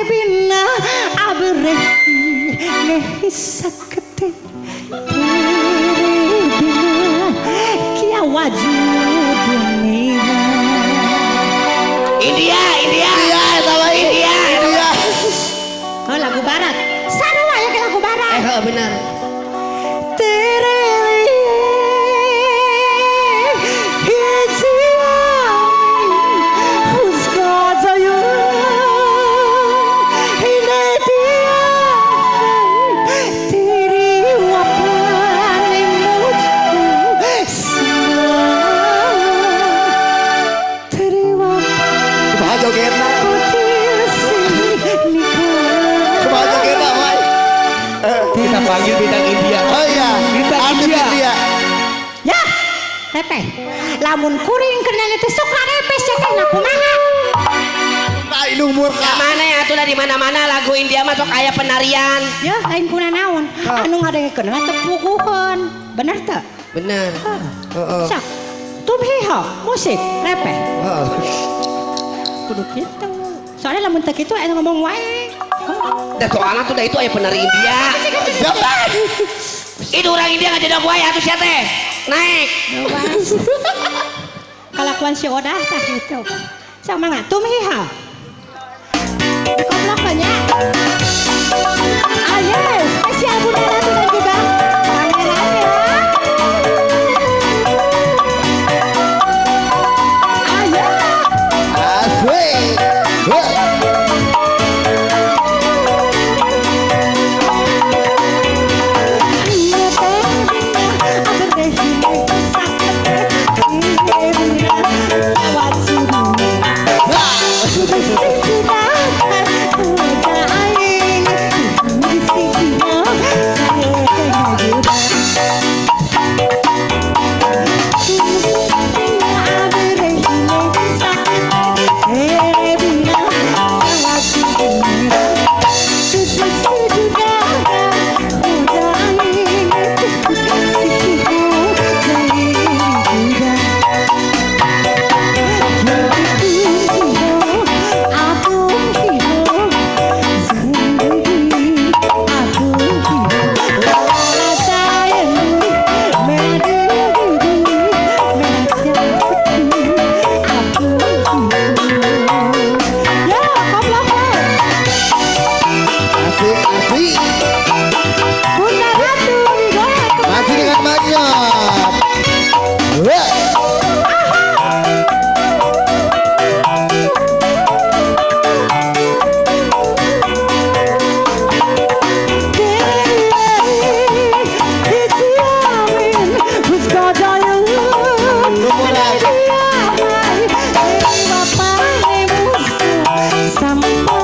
bina abre nahi sakte tere bina kya wajud mera. India sama India. Oh lagu barat sarua ya ke lagu barat Benar. tere Kita panggil bintang India. Oh iya, Bintang India. ya Pepe lamun kuring kena itu suka repe setengah kumaha Nah, ilung murka. Mana ya tuh di mana-mana lagu India mah sok kayak penarian. ya lain kuna naon anu ngadengkeun tepuguhan bener teu Benar. sak tumhiha musik repe Oh. kudu kitu soalnya lamun teu kitu aya ngomong wae Dan soalnya tuh itu aya penari India. Jabat. Itu orang India nggak jadi buaya tuh siapa teh naik. kalakuan si Odah tah gitu sama nggak tumhiha dikoplok banyak yes spesial Bunda Ratu dan juga pangeran ya ayo Asik. Masih dengan banyak. Sampai